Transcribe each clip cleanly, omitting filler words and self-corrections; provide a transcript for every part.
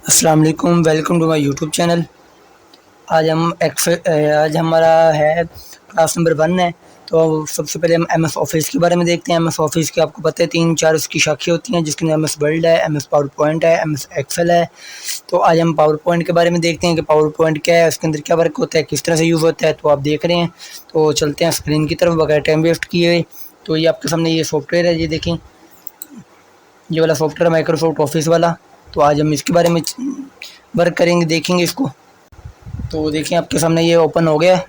अस्सलाम वालेकुम, welcome to my YouTube channel. आज हमारा है क्लास नंबर 1 है। तो सबसे पहले हम एमएस ऑफिस के बारे में देखते हैं। एमएस ऑफिस के आपको पता है 3-4 उसकी शाखें होती हैं, जिसके अंदर एमएस वर्ड है, एमएस पावर पॉइंट है, एमएस एक्सेल है। तो आज हम पावर पॉइंट के बारे में देखते हैं कि पावर पॉइंट क्या है, उसके अंदर क्या वर्क होता है, किस तरह से यूज़ होता है। तो आप देख रहे हैं, तो चलते हैं स्क्रीन की तरफ बगैर टाइम वेस्ट किए। तो ये आपके सामने ये सॉफ्टवेयर है, ये देखें, ये वाला सॉफ्टवेयर माइक्रोसॉफ्ट ऑफिस वाला। तो आज हम इसके बारे में वर्क करेंगे, देखेंगे इसको। तो देखिए आपके सामने ये ओपन हो गया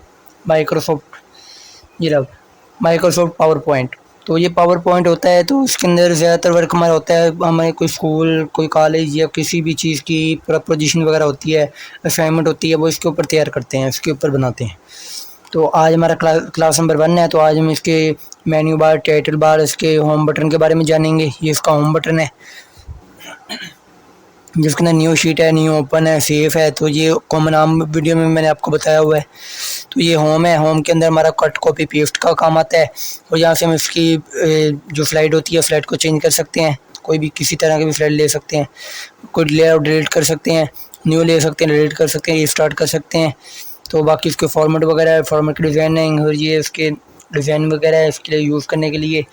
माइक्रोसॉफ्ट, ये रहा माइक्रोसॉफ्ट पावर पॉइंट। तो ये पावर पॉइंट होता है, तो इसके अंदर ज़्यादातर वर्क हमारा होता है, हमें कोई स्कूल, कोई कॉलेज या किसी भी चीज़ की प्रपोजिशन वगैरह होती है, असाइनमेंट होती है, वो इसके ऊपर तैयार करते हैं, इसके ऊपर बनाते हैं। तो आज हमारा क्लास नंबर 1 है। तो आज हम इसके मेन्यू बार, टाइटल बार, इसके होम बटन के बारे में जानेंगे। ये इसका होम बटन है, जिसके अंदर न्यू शीट है, न्यू ओपन है, सेफ है। तो ये कॉमन आम वीडियो में मैंने आपको बताया हुआ है। तो ये होम है, होम के अंदर हमारा कट कॉपी पेस्ट का काम आता है। और यहाँ से हम इसकी जो स्लाइड होती है, स्लाइड को चेंज कर सकते हैं, कोई भी किसी तरह की भी स्लाइड ले सकते हैं, कोई लेआउट डिलीट कर सकते हैं, न्यू ले सकते हैं, डिलीट कर सकते हैं, स्टार्ट कर सकते हैं। तो बाकी इसके फॉर्मेट वगैरह है, फॉर्मेट की डिज़ाइनिंग, और ये इसके डिज़ाइन वगैरह है इसके लिए यूज़ करने के लिए।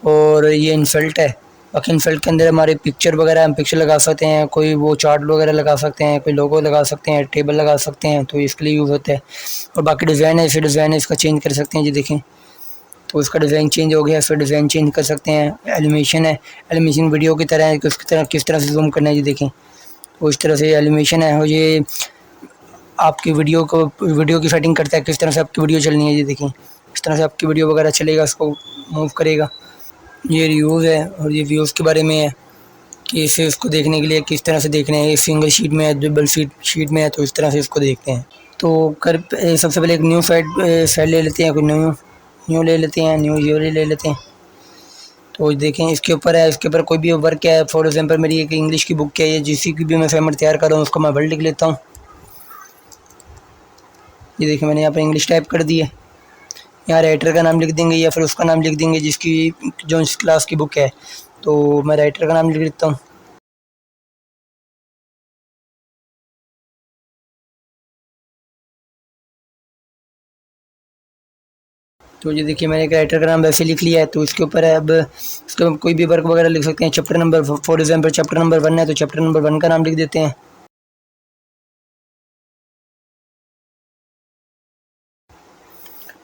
और ये इंसल्ट है, बाकी इंसल्ट के अंदर हमारे पिक्चर वगैरह, हम पिक्चर लगा सकते हैं, कोई वो चार्ट वगैरह लगा सकते हैं, कोई लोगो लगा सकते हैं, टेबल लगा सकते हैं। तो इसके लिए यूज़ होता है। और बाकी डिज़ाइन है, इसे डिज़ाइन है इसका चेंज कर सकते हैं, जी देखें। तो इसका डिज़ाइन चेंज हो गया, इसका डिज़ाइन चेंज कर सकते हैं। एनिमेशन है, एनिमेशन वीडियो की तरह है, किस तरह से जूम करना है, जी देखें। तो इस तरह से एनिमेशन है, और ये आपकी वीडियो की सेटिंग करता है, किस तरह से आपकी वीडियो चलनी है, जी देखें। इस तरह से आपकी वीडियो वगैरह चलेगा, इसको मूव करेगा। ये रिव्यूज़ है, और ये व्यूज़ के बारे में है कि इसे इसको देखने के लिए किस तरह से देखना है। एक सिंगल शीट में है, डबल शीट में है, तो इस तरह से इसको देखते हैं। तो सबसे पहले एक न्यू साइड ले लेते हैं, कोई न्यू ले लेते हैं, न्यू यूआरएल ले लेते हैं। तो देखें इसके ऊपर है, इसके ऊपर कोई भी वर्क है। फॉर एग्जांपल मेरी एक इंग्लिश की बुक है, ये जिस की भी मैं असाइनमेंट तैयार कर रहा हूँ, उसको मैं वर्ड लिख लेता हूँ। ये देखिए मैंने यहाँ पर इंग्लिश टाइप कर दी है। यहाँ राइटर का नाम लिख देंगे, या फिर उसका नाम लिख देंगे जिसकी जो इस क्लास की बुक है। तो मैं राइटर का नाम लिख देता हूँ। तो ये देखिए मैंने एक राइटर का नाम वैसे लिख लिया है। तो इसके ऊपर है, अब इसके ऊपर कोई भी वर्क वगैरह लिख सकते हैं। Chapter number, for example chapter number 1 है, तो चैप्टर नंबर 1 का नाम लिख देते हैं।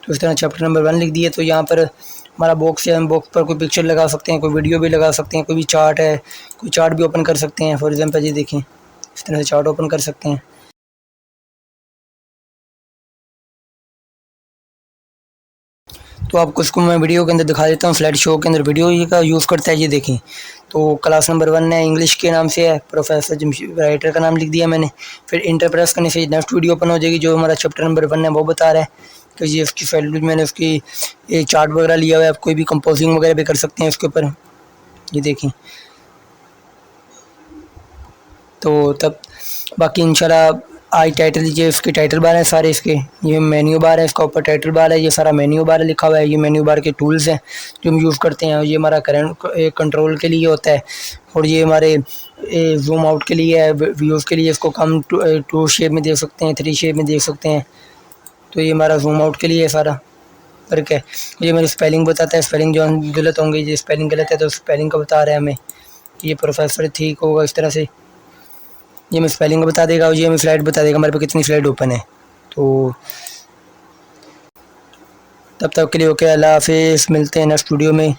तो इस तरह चैप्टर नंबर 1 लिख दिए। तो यहाँ पर हमारा बॉक्स है, हम बॉक्स पर कोई पिक्चर लगा सकते हैं, कोई वीडियो भी लगा सकते हैं, कोई भी चार्ट है, कोई चार्ट भी ओपन कर सकते हैं। फॉर एग्जांपल ये देखें, इस तरह से चार्ट ओपन कर सकते हैं। तो आपको इसको मैं वीडियो के अंदर दिखा देता हूँ, स्लाइड शो के अंदर वीडियो का यूज़ करता है, ये देखें। तो क्लास नंबर 1 है, इंग्लिश के नाम से है, प्रोफेसर जमशेद, राइटर का नाम लिख दिया मैंने। फिर इंटर प्रेस करने से नेक्स्ट वीडियो ओपन हो जाएगी, जो हमारा चैप्टर नंबर 1 है वो बता रहा है। तो ये उसकी फाइल, मैंने उसकी एक चार्ट वगैरह लिया हुआ है, आप कोई भी कंपोजिंग वगैरह भी कर सकते हैं इसके ऊपर, ये देखें। तो तब बाकी इंशाल्लाह आज टाइटल, ये इसके टाइटल बार है सारे इसके। ये मेन्यू बार है, इसका ऊपर टाइटल बार है, ये सारा मेन्यू बार लिखा हुआ है। ये मेन्यू बार के टूल्स हैं जो हम यूज़ करते हैं। ये हमारा करंट कंट्रोल के लिए होता है, और ये हमारे जूम आउट के लिए है, व्यूज़ के लिए। इसको हम 2 शेप में देख सकते हैं, 3 शेप में देख सकते हैं। तो ये हमारा जूम आउट के लिए सारा वर्क है। ये मेरी स्पेलिंग बताता है, स्पेलिंग जो गलत होंगे, ये स्पेलिंग गलत है तो स्पेलिंग का बता रहा है हमें। ये प्रोफेसर ठीक होगा इस तरह से, ये हमें स्पेलिंग बता देगा, और ये हमें स्लाइड बता देगा हमारे पे कितनी स्लाइड ओपन है। तो तब तक के लिए ओके, अल्लाह हाफिज़, मिलते हैं नेक्स्ट वीडियो में।